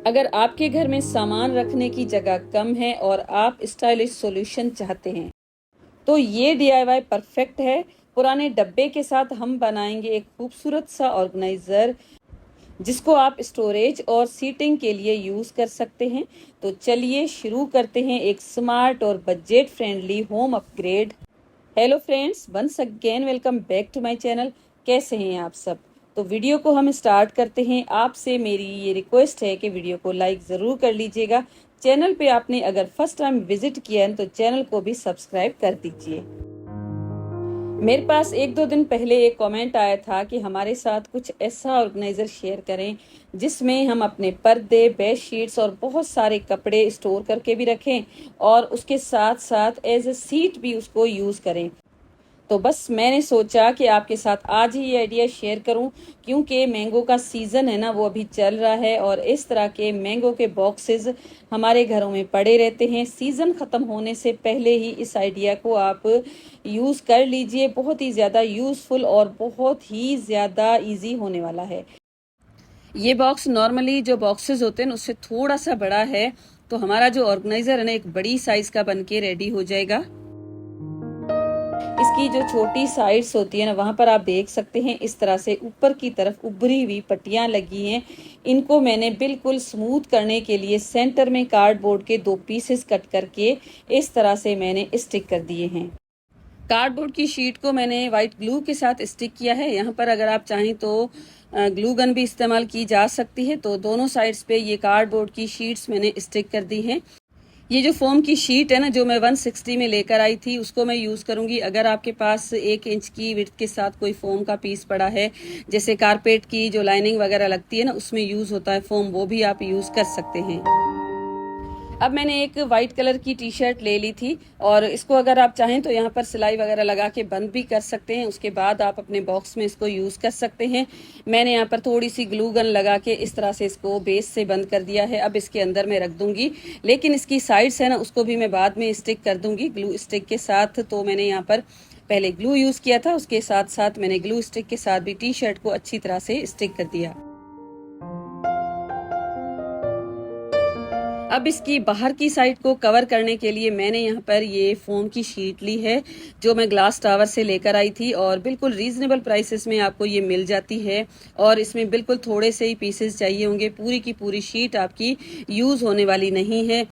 अगर आपके घर में सामान रखने की जगह कम है और आप स्टाइलिश सॉल्यूशन चाहते हैं तो ये डीआईवाई परफेक्ट है। पुराने डब्बे के साथ हम बनाएंगे एक खूबसूरत सा ऑर्गेनाइजर जिसको आप स्टोरेज और सीटिंग के लिए यूज कर सकते हैं। तो चलिए शुरू करते हैं एक स्मार्ट और budget friendly home upgrade. Hello friends, once again welcome back to my channel. कैसे हैं आप सब? तो वीडियो को हम स्टार्ट करते हैं। आपसे मेरी ये रिक्वेस्ट है कि वीडियो को लाइक ज़रूर कर लीजिएगा। चैनल पे आपने अगर फर्स्ट टाइम विजिट किया है तो चैनल को भी सब्सक्राइब कर दीजिए। मेरे पास एक दो दिन पहले एक कमेंट आया था कि हमारे साथ कुछ ऐसा ऑर्गेनाइजर शेयर करें जिसमें हम अपने पर्दे, बेड शीट्स और बहुत सारे कपड़े स्टोर करके भी रखें और उसके साथ साथ एज ए सीट भी उसको यूज़ करें। तो बस मैंने सोचा कि आपके साथ आज ही ये आइडिया शेयर करूं, क्योंकि मैंगो का सीज़न है ना, वो अभी चल रहा है और इस तरह के मैंगो के बॉक्सेस हमारे घरों में पड़े रहते हैं। सीज़न ख़त्म होने से पहले ही इस आइडिया को आप यूज़ कर लीजिए। बहुत ही ज़्यादा यूज़फुल और बहुत ही ज़्यादा इजी होने वाला है। ये बॉक्स नॉर्मली जो बॉक्सेस होते हैं ना उससे थोड़ा सा बड़ा है, तो हमारा जो ऑर्गेनाइजर है ना एक बड़ी साइज का बन के रेडी हो जाएगा। इसकी जो छोटी साइड्स होती है ना, वहां पर आप देख सकते हैं इस तरह से ऊपर की तरफ उभरी हुई पट्टियां लगी हैं। इनको मैंने बिल्कुल स्मूथ करने के लिए सेंटर में कार्डबोर्ड के 2 पीसेस कट करके इस तरह से मैंने स्टिक कर दिए हैं। कार्डबोर्ड की शीट को मैंने व्हाइट ग्लू के साथ स्टिक किया है। यहाँ पर अगर आप चाहें तो ग्लू गन भी इस्तेमाल की जा सकती है। तो दोनों साइड्स पे ये कार्डबोर्ड की शीट्स मैंने स्टिक कर दी हैं। ये जो फोम की शीट है ना, जो मैं 160 में लेकर आई थी, उसको मैं यूज़ करूंगी। अगर आपके पास 1 इंच की विड्थ के साथ कोई फोम का पीस पड़ा है, जैसे कारपेट की जो लाइनिंग वगैरह लगती है ना, उसमें यूज़ होता है फोम, वो भी आप यूज़ कर सकते हैं। अब मैंने एक वाइट कलर की टी शर्ट ले ली थी और इसको अगर आप चाहें तो यहाँ पर सिलाई वगैरह लगा के बंद भी कर सकते हैं। उसके बाद आप अपने बॉक्स में इसको यूज़ कर सकते हैं। मैंने यहाँ पर थोड़ी सी ग्लू गन लगा के इस तरह से इसको बेस से बंद कर दिया है। अब इसके अंदर मैं रख दूंगी, लेकिन इसकी साइड्स है ना उसको भी मैं बाद में स्टिक कर दूंगी ग्लू स्टिक के साथ। तो मैंने यहाँ पर पहले ग्लू यूज़ किया था, उसके साथ साथ मैंने ग्लू स्टिक के साथ भी टी शर्ट को अच्छी तरह से स्टिक कर दिया। अब इसकी बाहर की साइड को कवर करने के लिए मैंने यहाँ पर ये फोम की शीट ली है, जो मैं ग्लास टावर से लेकर आई थी और बिल्कुल रीजनेबल प्राइसेस में आपको ये मिल जाती है। और इसमें बिल्कुल थोड़े से ही पीसेस चाहिए होंगे, पूरी की पूरी शीट आपकी यूज होने वाली नहीं है।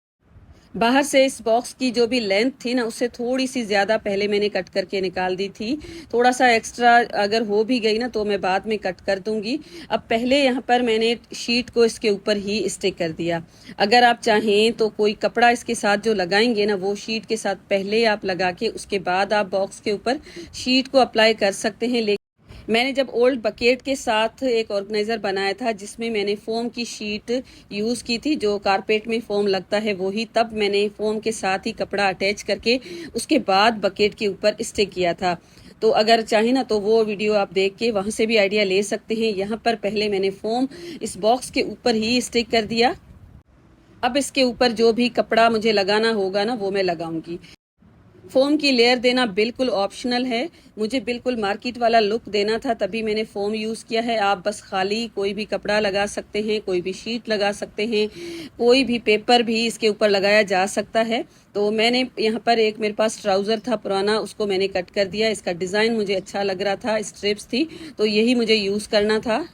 बाहर से इस बॉक्स की जो भी लेंथ थी ना, उससे थोड़ी सी ज्यादा पहले मैंने कट करके निकाल दी थी। थोड़ा सा एक्स्ट्रा अगर हो भी गई ना तो मैं बाद में कट कर दूंगी। अब पहले यहाँ पर मैंने शीट को इसके ऊपर ही स्टिक कर दिया। अगर आप चाहें तो कोई कपड़ा इसके साथ जो लगाएंगे ना, वो शीट के साथ पहले आप लगा के उसके बाद आप बॉक्स के ऊपर शीट को अप्लाई कर सकते हैं। मैंने जब ओल्ड बकेट के साथ एक ऑर्गेनाइजर बनाया था जिसमें मैंने फोम की शीट यूज की थी, जो कारपेट में फोम लगता है वही, तब मैंने फोम के साथ ही कपड़ा अटैच करके उसके बाद बकेट के ऊपर स्टिक किया था। तो अगर चाहे ना तो वो वीडियो आप देख के वहां से भी आइडिया ले सकते हैं। यहाँ पर पहले मैंने फोम इस बॉक्स के ऊपर ही स्टिक कर दिया। अब इसके ऊपर जो भी कपड़ा मुझे लगाना होगा ना, वो मैं लगाऊंगी। फोम की लेयर देना बिल्कुल ऑप्शनल है। मुझे बिल्कुल मार्केट वाला लुक देना था, तभी मैंने फोम यूज किया है। आप बस खाली कोई भी कपड़ा लगा सकते हैं, कोई भी शीट लगा सकते हैं, कोई भी पेपर भी इसके ऊपर लगाया जा सकता है। तो मैंने यहाँ पर एक मेरे पास ट्राउजर था पुराना, उसको मैंने कट कर दिया। इसका डिजाइन मुझे अच्छा लग रहा था, स्ट्रिप्स थी, तो यही मुझे यूज करना था।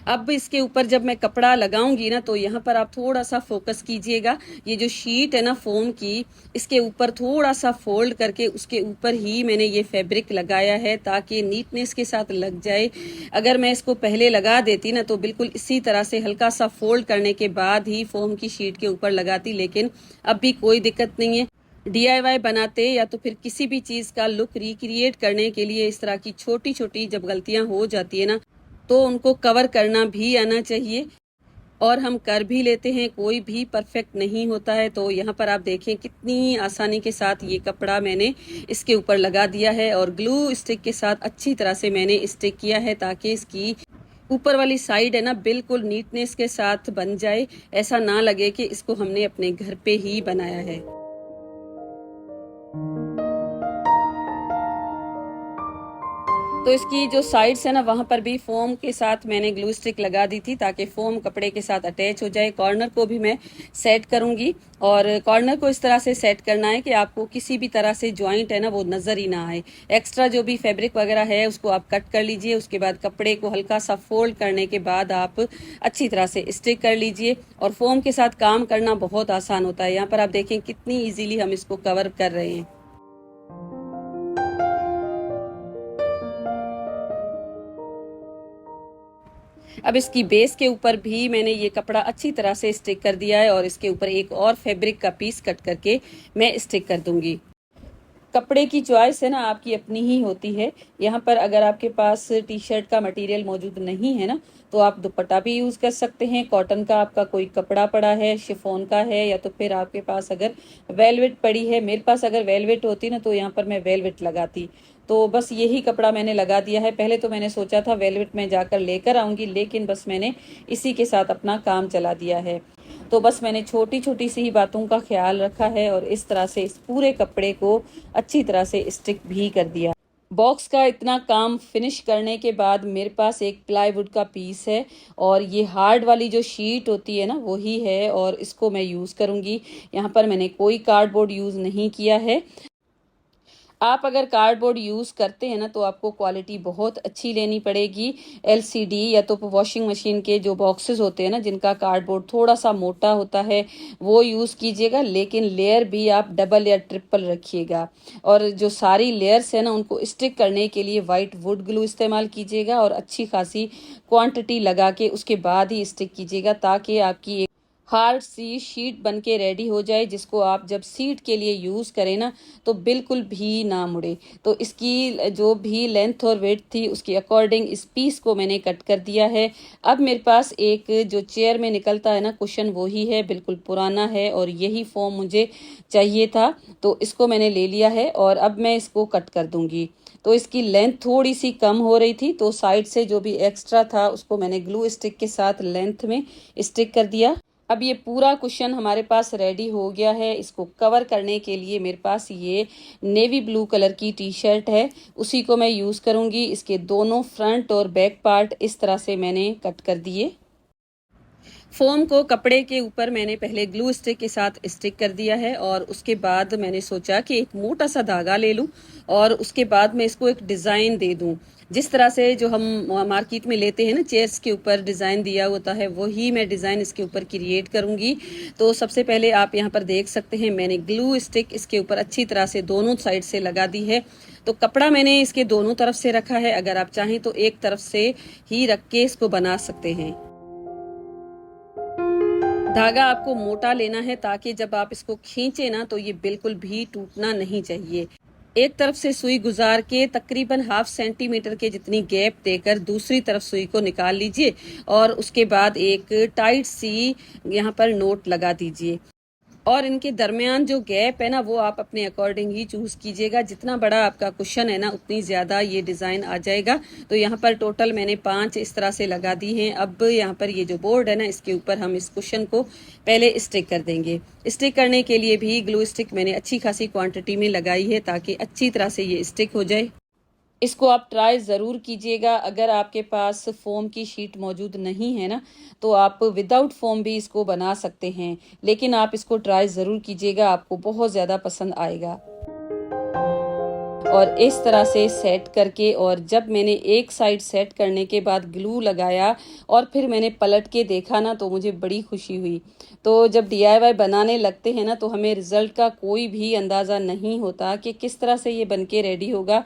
अब इसके ऊपर जब मैं कपड़ा लगाऊंगी ना, तो यहाँ पर आप थोड़ा सा फोकस कीजिएगा। ये जो शीट है ना फोम की, इसके ऊपर थोड़ा सा फोल्ड करके उसके ऊपर ही मैंने ये फैब्रिक लगाया है ताकि नीटनेस के साथ लग जाए। अगर मैं इसको पहले लगा देती ना तो बिल्कुल इसी तरह से हल्का सा फोल्ड करने के बाद ही फोम की शीट के ऊपर लगाती, लेकिन अब भी कोई दिक्कत नहीं है। डीआईवाई बनाते या तो फिर किसी भी चीज का लुक रिक्रिएट करने के लिए इस तरह की छोटी छोटी जब गलतियां हो जाती है ना, तो उनको कवर करना भी आना चाहिए। और हम कर भी लेते हैं, कोई भी परफेक्ट नहीं होता है। तो यहाँ पर आप देखें कितनी आसानी के साथ ये कपड़ा मैंने इसके ऊपर लगा दिया है और ग्लू स्टिक के साथ अच्छी तरह से मैंने स्टिक किया है ताकि इसकी ऊपर वाली साइड है ना बिल्कुल नीटनेस के साथ बन जाए, ऐसा ना लगे कि इसको हमने अपने घर पे ही बनाया है। तो इसकी जो साइड्स है ना वहाँ पर भी फोम के साथ मैंने ग्लू स्टिक लगा दी थी ताकि फोम कपड़े के साथ अटैच हो जाए। कॉर्नर को भी मैं सेट करूंगी और कॉर्नर को इस तरह से सेट करना है कि आपको किसी भी तरह से जॉइंट है ना वो नजर ही ना आए। एक्स्ट्रा जो भी फैब्रिक वगैरह है उसको आप कट कर लीजिए। उसके बाद कपड़े को हल्का सा फोल्ड करने के बाद आप अच्छी तरह से स्टिक कर लीजिए। और फोम के साथ काम करना बहुत आसान होता है। यहाँ पर आप देखें कितनी ईजिली हम इसको कवर कर रहे हैं। अब इसकी बेस के ऊपर भी मैंने ये कपड़ा अच्छी तरह से स्टिक कर दिया है और इसके ऊपर एक और फैब्रिक का पीस कट करके मैं स्टिक कर दूंगी। कपड़े की चॉइस है ना आपकी अपनी ही होती है। यहाँ पर अगर आपके पास टी शर्ट का मटेरियल मौजूद नहीं है ना तो आप दुपट्टा भी यूज कर सकते हैं। कॉटन का आपका कोई कपड़ा पड़ा है, शिफॉन का है, या तो फिर आपके पास अगर वेलवेट पड़ी है। मेरे पास अगर वेलवेट होती ना तो यहाँ पर मैं वेलवेट लगाती। तो बस यही कपड़ा मैंने लगा दिया है। पहले तो मैंने सोचा था वेलवेट में जाकर लेकर आऊंगी, लेकिन बस मैंने इसी के साथ अपना काम चला दिया है। तो बस मैंने छोटी छोटी सी ही बातों का ख्याल रखा है और इस तरह से इस पूरे कपड़े को अच्छी तरह से स्टिक भी कर दिया। बॉक्स का इतना काम फिनिश करने के बाद मेरे पास एक प्लाईवुड का पीस है और ये हार्ड वाली जो शीट होती है ना वही है और इसको मैं यूज़ करूँगी। यहाँ पर मैंने कोई कार्डबोर्ड यूज़ नहीं किया है। आप अगर कार्डबोर्ड यूज़ करते हैं ना तो आपको क्वालिटी बहुत अच्छी लेनी पड़ेगी। एलसीडी या तो वॉशिंग मशीन के जो बॉक्सेस होते हैं ना जिनका कार्डबोर्ड थोड़ा सा मोटा होता है वो यूज़ कीजिएगा, लेकिन लेयर भी आप डबल या ट्रिपल रखिएगा। और जो सारी लेयर्स है ना उनको स्टिक करने के लिए वाइट वुड ग्लू इस्तेमाल कीजिएगा और अच्छी खासी क्वांटिटी लगा के उसके बाद ही स्टिक कीजिएगा ताकि आपकी हार्ड सी शीट बन के रेडी हो जाए, जिसको आप जब सीट के लिए यूज़ करें ना तो बिल्कुल भी ना मुड़े। तो इसकी जो भी लेंथ और वेट थी उसके अकॉर्डिंग इस पीस को मैंने कट कर दिया है। अब मेरे पास एक जो चेयर में निकलता है ना कुशन वही है, बिल्कुल पुराना है और यही फॉर्म मुझे चाहिए था तो इसको मैंने ले लिया है और अब मैं इसको कट कर दूंगी। तो इसकी लेंथ थोड़ी सी कम हो रही थी तो साइड से जो भी एक्स्ट्रा था उसको मैंने ग्लू स्टिक के साथ लेंथ में स्टिक कर दिया। अब ये पूरा कुशन हमारे पास रेडी हो गया है। इसको कवर करने के लिए मेरे पास ये नेवी ब्लू कलर की टी शर्ट है, उसी को मैं यूज़ करूँगी। इसके दोनों फ्रंट और बैक पार्ट इस तरह से मैंने कट कर दिए। फोम को कपड़े के ऊपर मैंने पहले ग्लू स्टिक के साथ स्टिक कर दिया है और उसके बाद मैंने सोचा कि एक मोटा सा धागा ले लूं और उसके बाद मैं इसको एक डिज़ाइन दे दूं। जिस तरह से जो हम मार्केट में लेते हैं ना चेयर्स के ऊपर डिज़ाइन दिया होता है वही मैं डिज़ाइन इसके ऊपर क्रिएट करूंगी। तो सबसे पहले आप यहाँ पर देख सकते हैं मैंने ग्लू स्टिक इसके ऊपर अच्छी तरह से दोनों साइड से लगा दी है। तो कपड़ा मैंने इसके दोनों तरफ से रखा है, अगर आप चाहें तो एक तरफ से ही रख के इसको बना सकते हैं। धागा आपको मोटा लेना है ताकि जब आप इसको खींचे ना तो ये बिल्कुल भी टूटना नहीं चाहिए। एक तरफ से सुई गुजार के तकरीबन हाफ सेंटीमीटर के जितनी गैप देकर दूसरी तरफ सुई को निकाल लीजिए और उसके बाद एक टाइट सी यहाँ पर नोट लगा दीजिए। और इनके दरमियान जो गैप है ना वो आप अपने अकॉर्डिंग ही चूज कीजिएगा। जितना बड़ा आपका कुशन है ना उतनी ज्यादा ये डिजाइन आ जाएगा। तो यहाँ पर टोटल मैंने 5 इस तरह से लगा दी हैं। अब यहाँ पर ये जो बोर्ड है ना इसके ऊपर हम इस कुशन को पहले स्टिक कर देंगे। स्टिक करने के लिए भी ग्लू स्टिक मैंने अच्छी खासी क्वांटिटी में लगाई है ताकि अच्छी तरह से ये स्टिक हो जाए। इसको आप ट्राई ज़रूर कीजिएगा। अगर आपके पास फोम की शीट मौजूद नहीं है ना तो आप विदाउट फोम भी इसको बना सकते हैं, लेकिन आप इसको ट्राई ज़रूर कीजिएगा, आपको बहुत ज़्यादा पसंद आएगा। और इस तरह से सेट करके और जब मैंने एक साइड सेट करने के बाद ग्लू लगाया और फिर मैंने पलट के देखा ना तो मुझे बड़ी खुशी हुई। तो जब DIY बनाने लगते हैं ना तो हमें रिजल्ट का कोई भी अंदाज़ा नहीं होता कि किस तरह से ये बनके रेडी होगा,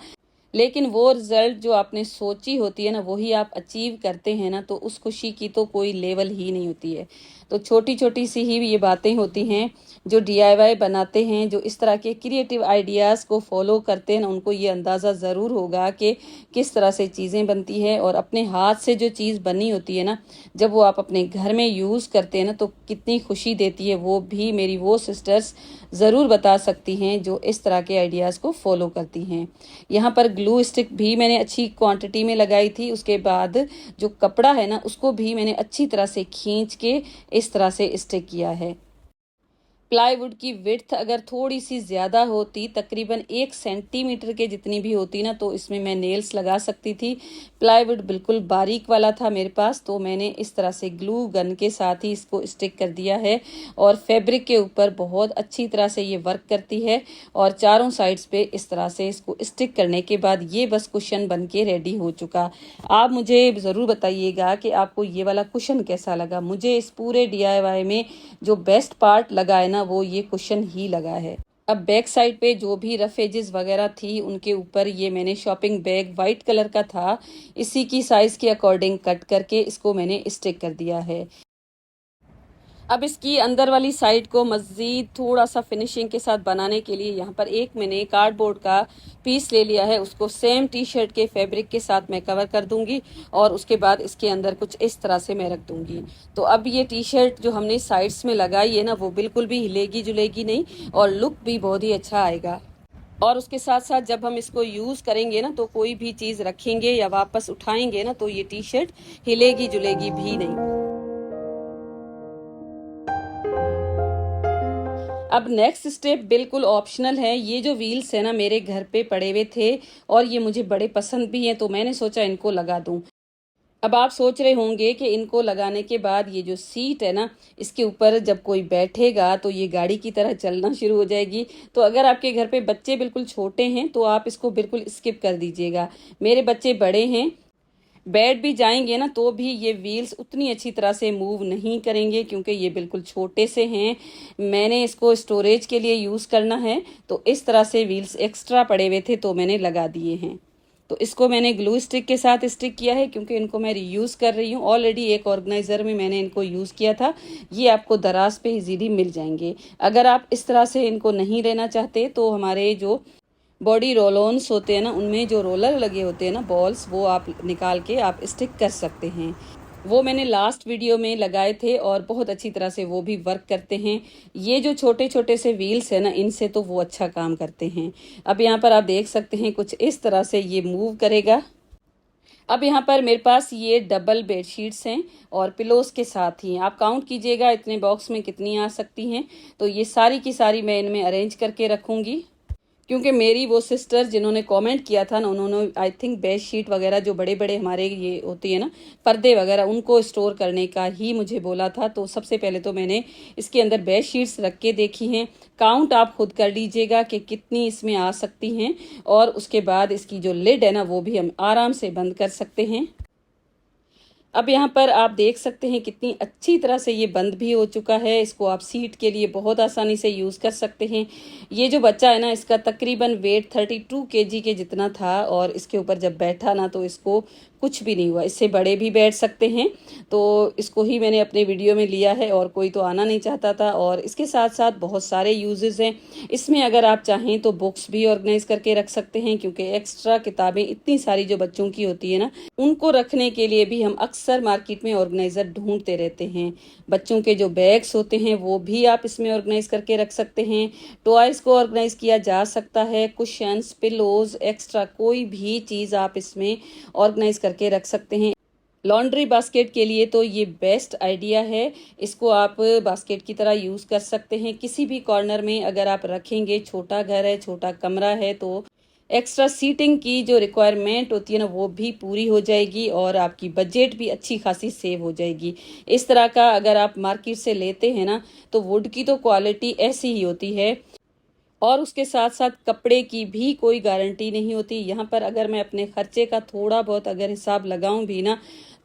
लेकिन वो रिजल्ट जो आपने सोची होती है ना वही आप अचीव करते हैं ना तो उस खुशी की तो कोई लेवल ही नहीं होती है। तो छोटी छोटी सी ही ये बातें होती हैं जो DIY बनाते हैं, जो इस तरह के क्रिएटिव आइडियाज़ को फॉलो करते हैं ना उनको ये अंदाज़ा ज़रूर होगा कि किस तरह से चीज़ें बनती हैं। और अपने हाथ से जो चीज़ बनी होती है ना जब वो आप अपने घर में यूज़ करते हैं ना तो कितनी खुशी देती है, वो भी मेरी वो सिस्टर्स ज़रूर बता सकती हैं जो इस तरह के आइडियाज़ को फॉलो करती हैं। यहाँ पर ग्लू स्टिक भी मैंने अच्छी क्वांटिटी में लगाई थी। उसके बाद जो कपड़ा है ना उसको भी मैंने अच्छी तरह से खींच के इस तरह से स्टिक किया है। प्लाईवुड की विड्थ अगर थोड़ी सी ज़्यादा होती, तकरीबन 1 सेंटीमीटर के जितनी भी होती ना, तो इसमें मैं नेल्स लगा सकती थी। प्लाईवुड बिल्कुल बारीक वाला था मेरे पास, तो मैंने इस तरह से ग्लू गन के साथ ही इसको स्टिक कर दिया है और फैब्रिक के ऊपर बहुत अच्छी तरह से ये वर्क करती है। और चारों साइड्स पे इस तरह से इसको स्टिक करने के बाद ये बस कुशन बन के रेडी हो चुका। आप मुझे ज़रूर बताइएगा कि आपको ये वाला कुशन कैसा लगा। मुझे इस पूरे DIY में जो बेस्ट पार्ट लगा है ना, वो ये कुशन ही लगा है। अब बैक साइड पे जो भी रफ एजेस वगैरह थी, उनके ऊपर ये मैंने शॉपिंग बैग वाइट कलर का था, इसी की साइज के अकॉर्डिंग कट करके इसको मैंने स्टिक कर दिया है। अब इसकी अंदर वाली साइड को मज़ीद थोड़ा सा फिनिशिंग के साथ बनाने के लिए यहाँ पर एक मैंने कार्डबोर्ड का पीस ले लिया है, उसको सेम टी-शर्ट के फैब्रिक के साथ मैं कवर कर दूंगी और उसके बाद इसके अंदर कुछ इस तरह से मैं रख दूंगी। तो अब ये टी-शर्ट जो हमने साइड्स में लगाई है ना, वो बिल्कुल भी हिलेगी जुलेगी नहीं और लुक भी बहुत ही अच्छा आएगा। और उसके साथ साथ जब हम इसको यूज़ करेंगे ना, तो कोई भी चीज़ रखेंगे या वापस उठाएंगे ना, तो ये टी-शर्ट हिलेगी जुलेगी भी नहीं। अब नेक्स्ट स्टेप बिल्कुल ऑप्शनल है। ये जो व्हील्स है ना, मेरे घर पे पड़े हुए थे और ये मुझे बड़े पसंद भी हैं, तो मैंने सोचा इनको लगा दूं। अब आप सोच रहे होंगे कि इनको लगाने के बाद ये जो सीट है ना, इसके ऊपर जब कोई बैठेगा तो ये गाड़ी की तरह चलना शुरू हो जाएगी। तो अगर आपके घर पे बच्चे बिल्कुल छोटे हैं तो आप इसको बिल्कुल स्किप कर दीजिएगा। मेरे बच्चे बड़े हैं, बैठ भी जाएंगे ना, तो भी ये व्हील्स उतनी अच्छी तरह से मूव नहीं करेंगे क्योंकि ये बिल्कुल छोटे से हैं। मैंने इसको स्टोरेज के लिए यूज़ करना है, तो इस तरह से व्हील्स एक्स्ट्रा पड़े हुए थे तो मैंने लगा दिए हैं। तो इसको मैंने ग्लू स्टिक के साथ स्टिक किया है क्योंकि इनको मैं रीयूज़ कर रही हूँ। ऑलरेडी एक ऑर्गेनाइज़र में मैंने इनको यूज़ किया था, ये आपको दराज पे इजीली मिल जाएंगे। अगर आप इस तरह से इनको नहीं लेना चाहते तो हमारे जो बॉडी रोलॉन्स होते हैं ना, उनमें जो रोलर लगे होते हैं ना, बॉल्स, वो आप निकाल के आप स्टिक कर सकते हैं। वो मैंने लास्ट वीडियो में लगाए थे और बहुत अच्छी तरह से वो भी वर्क करते हैं। ये जो छोटे छोटे से व्हील्स है ना, इनसे तो वो अच्छा काम करते हैं। अब यहाँ पर आप देख सकते हैं कुछ इस तरह से ये मूव करेगा। अब यहाँ पर मेरे पास ये डबल बेडशीट्स हैं और पिलोस के साथ ही। आप काउंट कीजिएगा इतने बॉक्स में कितनी आ सकती हैं। तो ये सारी की सारी मैं इनमें अरेंज करके रखूँगी क्योंकि मेरी वो सिस्टर जिन्होंने कमेंट किया था ना, उन्होंने आई थिंक बेड शीट वगैरह जो बड़े बड़े हमारे ये होती है ना, पर्दे वगैरह, उनको स्टोर करने का ही मुझे बोला था। तो सबसे पहले तो मैंने इसके अंदर बेड शीट्स रख के देखी हैं। काउंट आप खुद कर लीजिएगा कि कितनी इसमें आ सकती हैं और उसके बाद इसकी जो लिड है ना, वो भी हम आराम से बंद कर सकते हैं। अब यहाँ पर आप देख सकते हैं कितनी अच्छी तरह से ये बंद भी हो चुका है। इसको आप सीट के लिए बहुत आसानी से यूज़ कर सकते हैं। ये जो बच्चा है ना, इसका तकरीबन वेट 32 kg के जितना था और इसके ऊपर जब बैठा ना, तो इसको कुछ भी नहीं हुआ। इससे बड़े भी बैठ सकते हैं। तो इसको ही मैंने अपने वीडियो में लिया है और कोई तो आना नहीं चाहता था। और इसके साथ साथ बहुत सारे यूजेस हैं इसमें। अगर आप चाहें तो बुक्स भी ऑर्गेनाइज करके रख सकते हैं क्योंकि एक्स्ट्रा किताबें इतनी सारी जो बच्चों की होती है ना, उनको रखने के लिए भी हम अक्सर मार्केट में ऑर्गेनाइजर ढूंढते रहते हैं। बच्चों के जो बैग्स होते हैं वो भी आप इसमें ऑर्गेनाइज करके रख सकते हैं। टॉयज को ऑर्गेनाइज किया जा सकता है, कुशन्स, पिलोज, एक्स्ट्रा कोई भी चीज़ आप इसमें ऑर्गेनाइज करके रख सकते हैं। लॉन्ड्री बास्केट के लिए तो ये बेस्ट आइडिया है। इसको आप बास्केट की तरह यूज़ कर सकते हैं। किसी भी कॉर्नर में अगर आप रखेंगे, छोटा घर है, छोटा कमरा है, तो एक्स्ट्रा सीटिंग की जो रिक्वायरमेंट होती है ना, वो भी पूरी हो जाएगी और आपकी बजट भी अच्छी खासी सेव हो जाएगी। इस तरह का अगर आप मार्केट से लेते हैं ना, तो वुड की तो क्वालिटी ऐसी ही होती है और उसके साथ साथ कपड़े की भी कोई गारंटी नहीं होती। यहाँ पर अगर मैं अपने खर्चे का थोड़ा बहुत अगर हिसाब लगाऊं भी ना,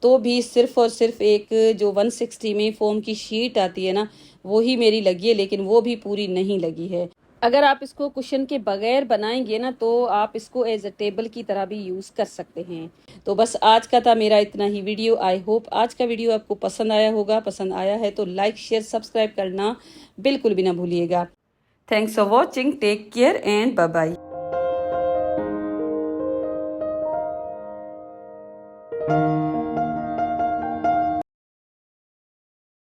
तो भी सिर्फ और सिर्फ एक जो 160 में फोम की शीट आती है ना, वो ही मेरी लगी है, लेकिन वो भी पूरी नहीं लगी है। अगर आप इसको कुशन के बगैर बनाएंगे ना, तो आप इसको एज अ टेबल की तरह भी यूज़ कर सकते हैं। तो बस आज का था मेरा इतना ही वीडियो। आई होप आज का वीडियो आपको पसंद आया होगा। पसंद आया है तो लाइक, शेयर, सब्सक्राइब करना बिल्कुल भी ना भूलिएगा। Thanks for watching. Take care and bye bye.